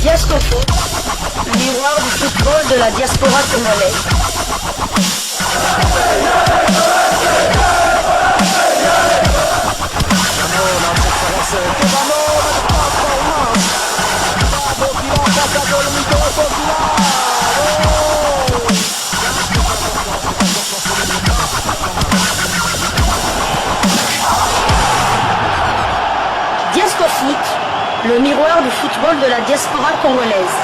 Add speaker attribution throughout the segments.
Speaker 1: Diasco Foot, miroir du football de la diaspora congolaise. Diasco Foot, le miroir du football de la diaspora congolaise.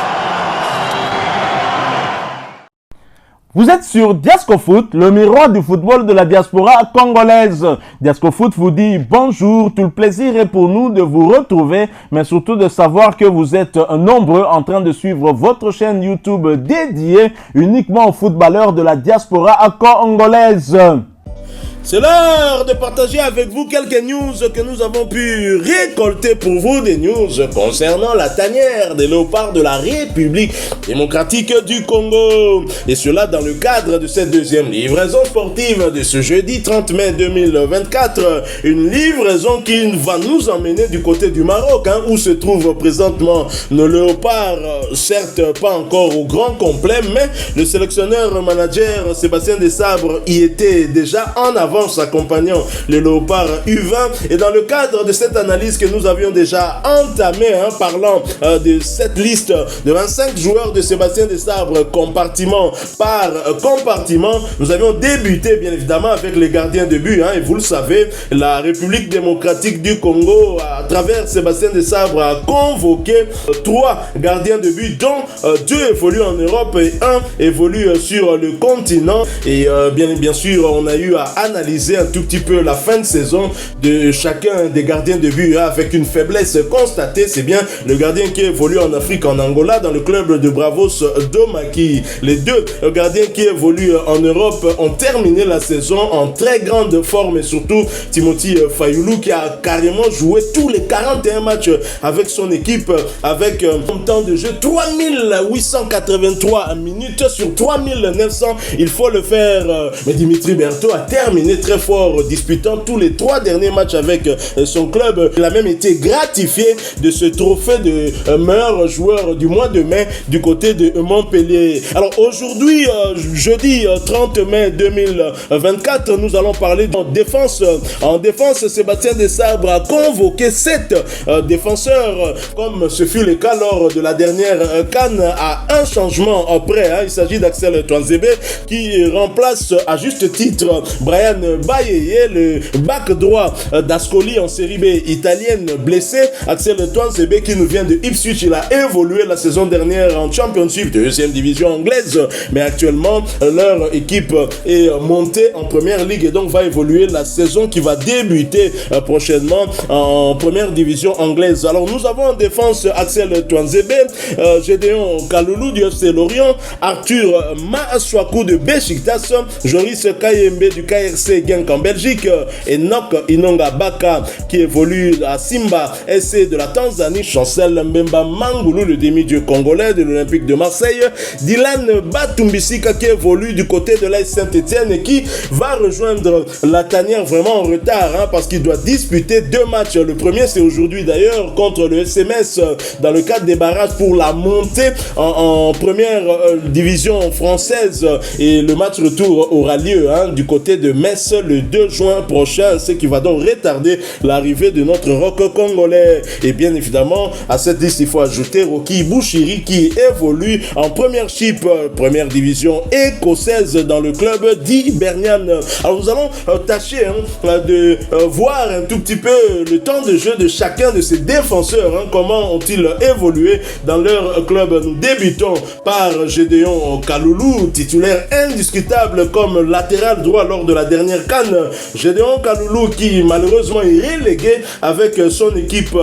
Speaker 2: Vous êtes sur Diasco Foot, le miroir du football de la diaspora congolaise. Diasco Foot vous dit bonjour, tout le plaisir est pour nous de vous retrouver, mais surtout de savoir que vous êtes nombreux en train de suivre votre chaîne YouTube dédiée uniquement aux footballeurs de la diaspora congolaise.
Speaker 3: C'est l'heure de partager avec vous quelques news que nous avons pu récolter pour vous, des news concernant la tanière des léopards de la République démocratique du Congo. Et cela dans le cadre de cette deuxième livraison sportive de ce jeudi 30 mai 2024. Une livraison qui va nous emmener du côté du Maroc, où se trouvent présentement nos léopards, certes pas encore au grand complet, mais le sélectionneur manager Sébastien Desabre y était déjà en avant accompagnant les léopards U20, et dans le cadre de cette analyse que nous avions déjà entamée, parlant de cette liste de 25 joueurs de Sébastien Desabre compartiment par compartiment, nous avions débuté bien évidemment avec les gardiens de but, et vous le savez, la République démocratique du Congo à travers Sébastien Desabre a convoqué 3 gardiens de but, dont 2 évoluent en Europe et 1 évolue sur le continent, et bien sûr on a eu à analyser un tout petit peu la fin de saison de chacun des gardiens de but, avec une faiblesse constatée. C'est bien le gardien qui évolue en Afrique, en Angola, dans le club de Bravos Domaki. Les 2 gardiens qui évoluent en Europe ont terminé la saison en très grande forme, et surtout Timothy Fayoulou qui a carrément joué tous les 41 matchs avec son équipe, avec un temps de jeu 3883 minutes sur 3900, il faut le faire. Mais Dimitri Berthaud a terminé très fort, disputant tous les 3 derniers matchs avec son club. Il a même été gratifié de ce trophée de meilleur joueur du mois de mai du côté de Montpellier. Alors aujourd'hui, jeudi 30 mai 2024, nous allons parler en défense. En défense, Sébastien Desabre a convoqué 7 défenseurs, comme ce fut le cas lors de la dernière CAN, à un changement près. Il s'agit d'Axel Twanzebe qui remplace à juste titre Brian Bayeye, le back droit d'Ascoli en série B italienne, blessé. Axel Twanzebe qui nous vient de Ipswich, il a évolué la saison dernière en Championship, deuxième division anglaise, mais actuellement leur équipe est montée en première ligue et donc va évoluer la saison qui va débuter prochainement en première division anglaise. Alors nous avons en défense Axel Twanzebe, Gédéon Kaloulou du FC Lorient, Arthur Maaswaku de Besiktas, Joris Kayembe du KRC Genk en Belgique, Enoch Inonga Baka qui évolue à Simba SC de la Tanzanie, Chancel Mbemba Mangoulou, le demi-dieu congolais de l'Olympique de Marseille, Dylan Batumbisika qui évolue du côté de l'AS Saint-Etienne et qui va rejoindre la tanière vraiment en retard, parce qu'il doit disputer 2 matchs. Le premier c'est aujourd'hui d'ailleurs contre le SMS dans le cadre des barrages pour la montée en première division française, et le match retour aura lieu du côté de Metz le 2 juin prochain, ce qui va donc retarder l'arrivée de notre rock congolais. Et bien évidemment à cette liste il faut ajouter Rocky Bouchiri qui évolue en premiership, première division écossaise dans le club d'Hibernian. Alors nous allons tâcher de voir un tout petit peu le temps de jeu de chacun de ces défenseurs, comment ont-ils évolué dans leur club. Nous débutons par Gédéon Kaloulou, titulaire indiscutable comme latéral droit lors de la dernière CAN. Gédéon Kaloulou qui malheureusement est relégué avec son équipe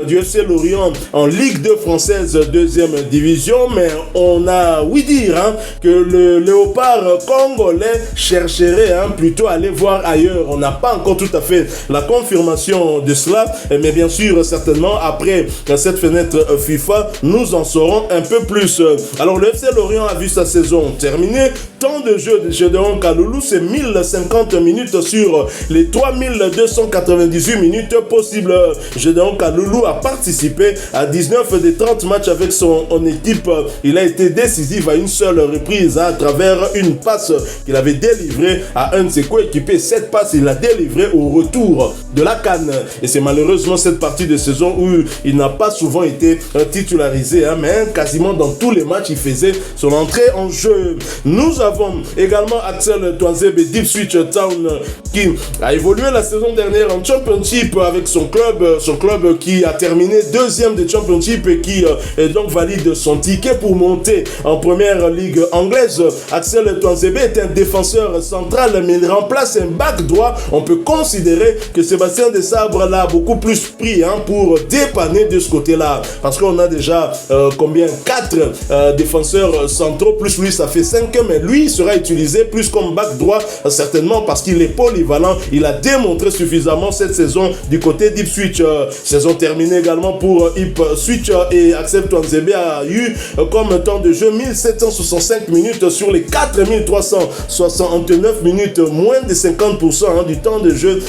Speaker 3: du FC Lorient en Ligue 2 française deuxième division, mais on a ouï dire que le léopard congolais chercherait plutôt à aller voir ailleurs. On n'a pas encore tout à fait la confirmation de cela, mais bien sûr certainement après cette fenêtre FIFA nous en saurons un peu plus. Alors le FC Lorient a vu sa saison terminée, temps de jeu de Gédéon Kaloulou, c'est 1050 minutes sur les 3298 minutes possibles. Gédéon Kaloulou a participé à 19 des 30 matchs avec son équipe. Il a été décisif à une seule reprise à travers une passe qu'il avait délivrée à un de ses coéquipiers. Cette passe, il l'a délivrée au retour de la CAN. Et c'est malheureusement cette partie de saison où il n'a pas souvent été titularisé, mais quasiment dans tous les matchs, il faisait son entrée en jeu. Nous avons également Axel Tuanzebe d'Ipswich Town qui a évolué la saison dernière en Championship avec son club qui a terminé deuxième de Championship et qui donc valide son ticket pour monter en première ligue anglaise. Axel Tuanzebe est un défenseur central, mais il remplace un back droit. On peut considérer que Sébastien Desabre l'a beaucoup plus pris pour dépanner de ce côté-là, parce qu'on a déjà 4 défenseurs centraux, plus lui ça fait 5, mais lui sera utilisé plus comme back droit, certainement parce qu'il est polyvalent. Il a démontré suffisamment cette saison du côté d'Ipswich. Saison terminée également pour Ipswich, et Axel Tuanzebe a eu comme temps de jeu 1765 minutes sur les 4369 minutes, moins de 50% du temps de jeu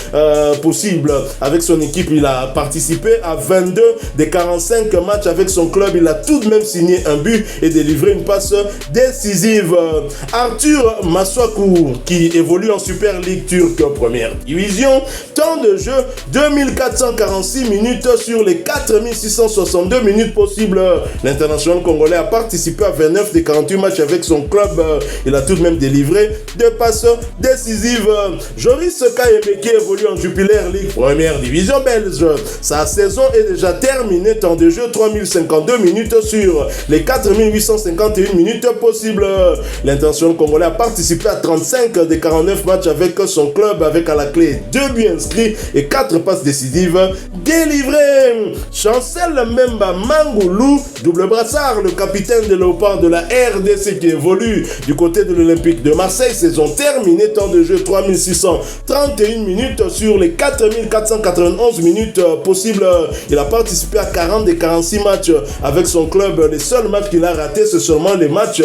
Speaker 3: possible. Avec son équipe, il a participé à 22 des 45 matchs avec son club. Il a tout de même signé un but et délivré une passe décisive. Arthur Maswaku, qui évolue en Super League turque première division, temps de jeu 2446 minutes sur les 4662 minutes possibles. L'international congolais a participé à 29 des 48 matchs avec son club. Il a tout de même délivré 2 passes décisives. Joris Kayeme, qui évolue en Jupiler League première division belge, sa saison est déjà terminée, temps de jeu 3052 minutes sur les 4851 minutes possibles. L'international congolais a participé à 35 des 49 matchs avec son club, avec à la clé 2 buts inscrits et 4 passes décisives délivrées. Chancel Memba Mangoulou, double brassard, le capitaine de Léopard de la RDC qui évolue du côté de l'Olympique de Marseille, saison terminée, temps de jeu 3631 minutes sur les 4491 minutes possibles. Il a participé à 40 des 46 matchs avec son club. Les seuls matchs qu'il a ratés, c'est seulement les matchs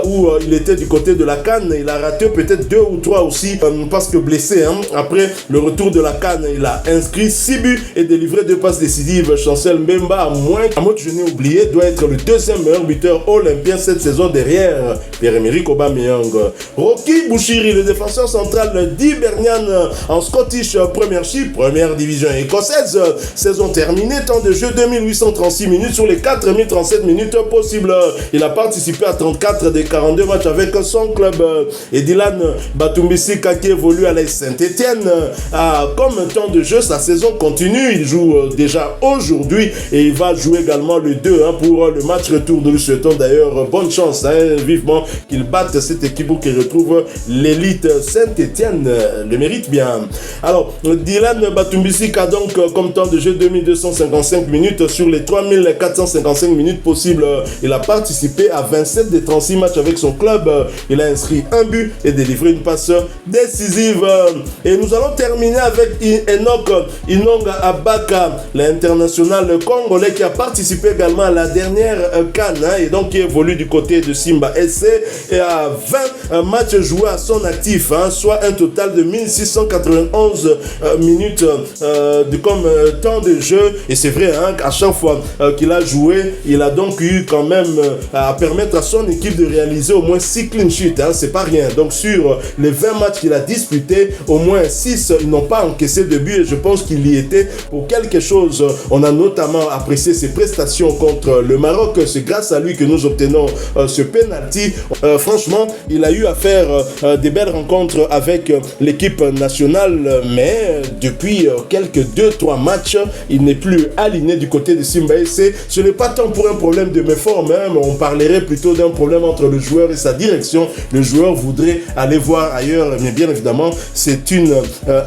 Speaker 3: où il était du côté de la CAN. Il a raté peut-être 2 ou 3 aussi parce que blessé. Après le retour de la CAN, il a inscrit 6 buts et délivré 2 passes décisives. Chancel Mbemba, à moins je n'ai oublié, doit être le deuxième meilleur buteur olympien cette saison derrière Pierre-Emerick Aubameyang. Rocky Bouchiri, le défenseur central d'Hibernian en Scottish Premiership, première division écossaise, saison terminée, temps de jeu 2836 minutes sur les 4037 minutes possibles. Il a participé à 34 des 42 matchs avec son club. Et Dylan Batumbisika, qui évolue à l'AS Saint-Etienne, a comme temps de jeu, sa saison continue. Il joue déjà aujourd'hui et il va jouer également le 2 pour le match retour. Nous lui souhaitons d'ailleurs bonne chance, vivement qu'il batte cette équipe ou qu'il retrouve l'élite. Saint-Etienne le mérite bien. Alors, Dylan Batumbisika, donc, comme temps de jeu 2255 minutes sur les 3455 minutes possibles. Il a participé à 27 des 36 matchs avec son club. Il a inscrit un but et délivré une passe décisive. Et nous allons terminer avec Enoch Inonga Abaka, l'international congolais qui a participé également à la dernière CAN et donc qui évolue du côté de Simba SC et a 20 matchs joués à son actif, soit un total de 1691 minutes comme temps de jeu. Et c'est vrai qu'à chaque fois qu'il a joué, il a donc eu quand même à permettre à son équipe de réaliser au moins 6 clean sheets, c'est pas rien. Donc sur les 20 matchs qu'il a disputés, au moins 6 ils n'ont pas encaissé de but et je pense qu'il y était pour quelque chose. On a notamment apprécié ses prestations contre le Maroc, c'est grâce à lui que nous obtenons ce penalty. Franchement, il a eu à faire des belles rencontres avec l'équipe nationale, mais depuis quelques 2-3 matchs, il n'est plus aligné du côté de Simba SC. Ce n'est pas tant pour un problème de méforme, mais on parlerait plutôt d'un problème entre le joueur et sa direction. Le joueur voudrait aller voir ailleurs, mais bien évidemment, c'est une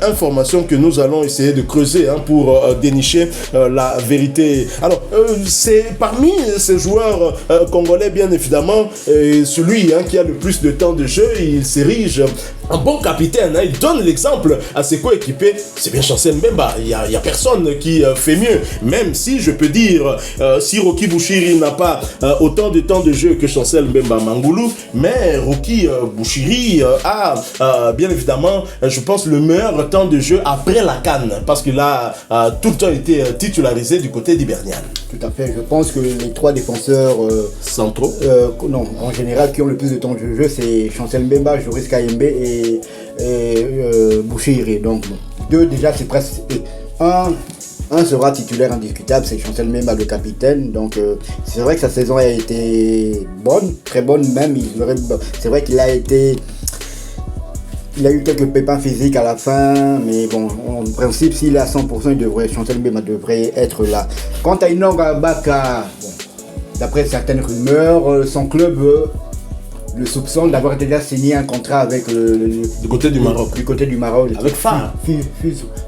Speaker 3: information que nous allons essayer de creuser pour dénicher la vérité. Alors, c'est parmi ces joueurs congolais, bien évidemment, celui qui a le plus de temps de jeu, il s'érige un bon capitaine, hein, il donne l'exemple à ses coéquipiers. C'est bien Chancel Mbemba, il y a personne qui fait mieux. Même si je peux dire, si Rocky Bouchiri n'a pas autant de temps de jeu que Chancel Mbemba Mangoulou, mais Rocky Bouchiri a bien évidemment, je pense, le meilleur temps de jeu après la CAN, parce qu'il a tout le temps été titularisé du côté d'Hibernian.
Speaker 4: Tout à fait, je pense que les 3 défenseurs
Speaker 3: centraux,
Speaker 4: non, en général, qui ont le plus de temps de jeu, c'est Chancel Mbemba, Joris Kayembe et Bouchiri. Donc, 2 déjà, c'est presque... Un sera titulaire indiscutable, c'est Chancel Mbemba, le capitaine. Donc, c'est vrai que sa saison a été bonne, très bonne même. C'est vrai qu'il a été... Il a eu quelques pépins physiques à la fin, mais bon, en principe, s'il est à 100%, Chancel Mbemba devrait être là. Quant à Inonga Baka, bon, d'après certaines rumeurs, son club le soupçonne d'avoir déjà signé un contrat avec
Speaker 3: du côté du Maroc.
Speaker 4: Du côté du Maroc.
Speaker 3: Avec Far.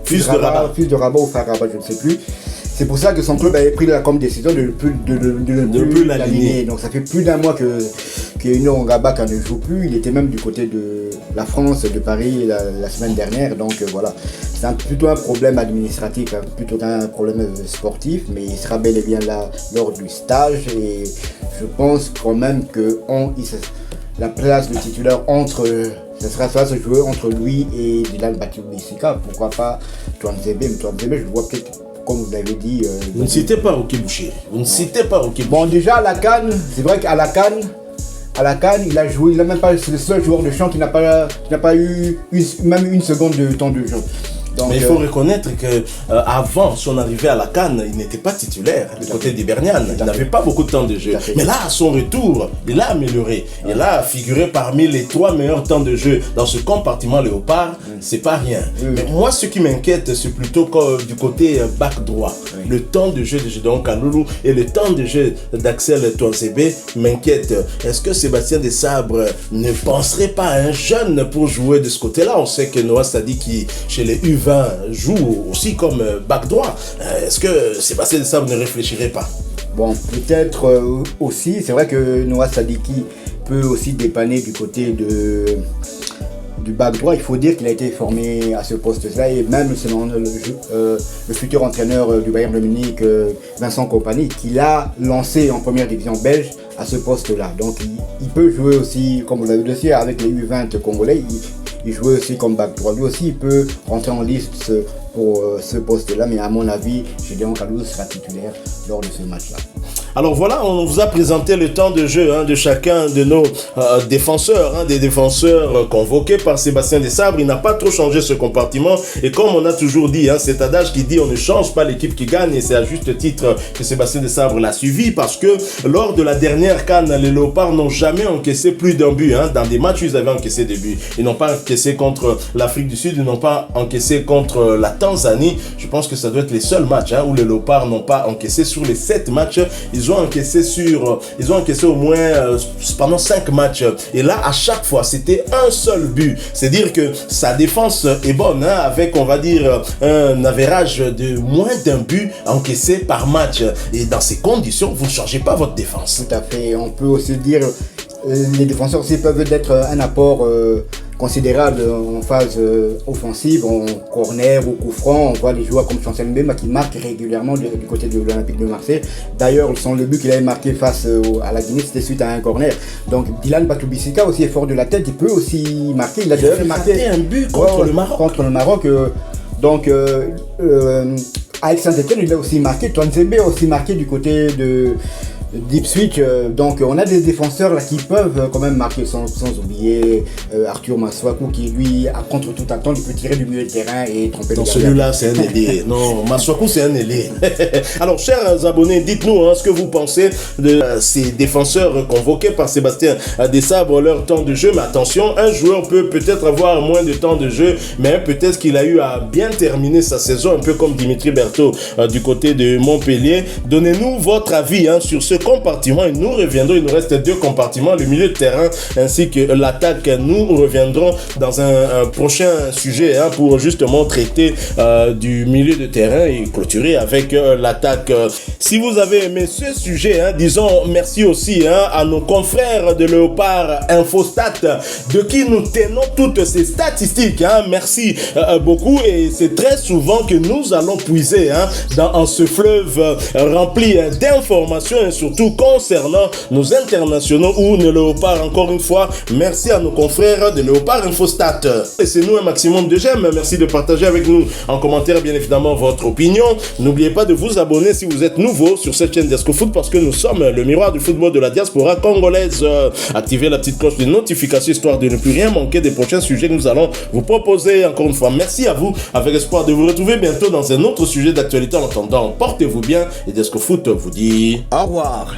Speaker 4: Fils de Rabat ou Far Rabat, je ne sais plus. C'est pour ça que son club avait pris comme décision de ne plus l'aligner. Donc ça fait plus d'un mois que Inonga Baka ne joue plus. Il était même du côté de la France, de Paris la semaine dernière. Donc voilà, c'est plutôt un problème administratif, plutôt qu'un problème sportif. Mais il sera bel et bien là lors du stage. Et je pense quand même que la place de titulaire ce sera soit se jouer entre lui et Dylan Batubisika. Pourquoi pas Touanzebe. Mais Touanzebe, je vois peut-être, comme vous l'avez dit...
Speaker 3: vous ne citez pas Rocky Bouchiri.
Speaker 4: Bon, déjà à la CAN, c'est vrai qu'à la CAN, il a joué, c'est le seul joueur de champ qui n'a pas eu même une seconde de temps de jeu. Donc,
Speaker 3: mais il faut reconnaître que avant son arrivée à la CAN, il n'était pas titulaire du côté d'Hibernian. Il n'avait pas beaucoup de temps de jeu. Mais là, à son retour, il a amélioré. Il a figuré parmi les 3 meilleurs temps de jeu dans ce compartiment léopard. C'est pas rien. Mais moi, ce qui m'inquiète, c'est plutôt du côté back droit. Le temps de jeu de Gédéon Kaloulou et le temps de jeu d'Axel Touanzebe m'inquiète. Est-ce que Sébastien Desabre ne penserait pas à un jeune pour jouer de ce côté-là? On sait que Noah Sadiki, chez les U20, joue aussi comme back droit. Est-ce que Sébastien Desabre ne réfléchirait pas?
Speaker 4: Bon, peut-être aussi. C'est vrai que Noah Sadiki peut aussi dépanner du côté du back droit. Il faut dire qu'il a été formé à ce poste-là, et même selon le futur entraîneur du Bayern de Munich, Vincent Kompany, qu'il a lancé en première division belge à ce poste-là. Donc il peut jouer aussi, comme vous l'avez dit, avec les U20 congolais. Il jouait aussi comme back droit. Lui aussi, il peut rentrer en liste pour ce poste-là, mais à mon avis, Gédéon Kaloulou sera titulaire lors de ce match-là.
Speaker 3: Alors voilà, on vous a présenté le temps de jeu de chacun de nos défenseurs, des défenseurs convoqués par Sébastien Desabre. Il n'a pas trop changé ce compartiment, et comme on a toujours dit, cet adage qui dit on ne change pas l'équipe qui gagne, et c'est à juste titre que Sébastien Desabre l'a suivi, parce que lors de la dernière CAN, les Léopards n'ont jamais encaissé plus d'un but. Dans des matchs, ils avaient encaissé des buts. Ils n'ont pas encaissé contre l'Afrique du Sud, ils n'ont pas encaissé contre la Tanzanie. Je pense que ça doit être les seuls matchs où les Léopards n'ont pas encaissé. Sur les 7 matchs, ils ont encaissé au moins pendant 5 matchs. Et là, à chaque fois, c'était un seul but. C'est-à-dire que sa défense est bonne, avec, on va dire, un average de moins d'un but encaissé par match. Et dans ces conditions, vous ne changez pas votre défense.
Speaker 4: Tout à fait. On peut aussi dire, les défenseurs aussi peuvent être un apport considérable en phase offensive, en corner ou coup franc. On voit des joueurs comme Chancel Mbemba qui marquent régulièrement du côté de l'Olympique de Marseille. D'ailleurs, le but qu'il avait marqué face à la Guinée, c'était suite à un corner. Donc Dylan Batubisika aussi est fort de la tête, il peut aussi marquer. Il a déjà marqué
Speaker 3: un but contre le Maroc.
Speaker 4: Donc avec Saint-Etienne, il a aussi marqué. Touanzebe a aussi marqué du côté de d'Ipswich. Donc on a des défenseurs là qui peuvent quand même marquer, sans oublier Arthur Maswaku, qui lui, à contre toute attente, il peut tirer du milieu de terrain et tromper le gardien.
Speaker 3: Celui-là c'est un ailier. Non, Maswaku c'est un ailier. Alors chers abonnés, dites-nous ce que vous pensez de ces défenseurs convoqués par Sébastien Desabre, leur temps de jeu. Mais attention, un joueur peut peut-être avoir moins de temps de jeu, mais peut-être qu'il a eu à bien terminer sa saison, un peu comme Dimitri Berthaud du côté de Montpellier. Donnez-nous votre avis sur ce compartiments et nous reviendrons. Il nous reste 2 compartiments, le milieu de terrain ainsi que l'attaque. Nous reviendrons dans un prochain sujet pour justement traiter du milieu de terrain et clôturer avec l'attaque. Si vous avez aimé ce sujet, disons merci aussi à nos confrères de Léopard Infostat, de qui nous tenons toutes ces statistiques. Merci beaucoup, et c'est très souvent que nous allons puiser dans ce fleuve rempli d'informations et surtout concernant nos internationaux ou nos Léopard. Encore une fois, merci à nos confrères de Léopard Infostat. Laissez-nous un maximum de j'aime. Merci de partager avec nous en commentaire bien évidemment votre opinion. N'oubliez pas de vous abonner si vous êtes nouveau sur cette chaîne DiascoFoot, parce que nous sommes le miroir du football de la diaspora congolaise. Activez la petite cloche de notification histoire de ne plus rien manquer des prochains sujets que nous allons vous proposer. Encore une fois, merci à vous, avec espoir de vous retrouver bientôt dans un autre sujet d'actualité. En attendant, portez-vous bien et DiascoFoot vous dit au revoir.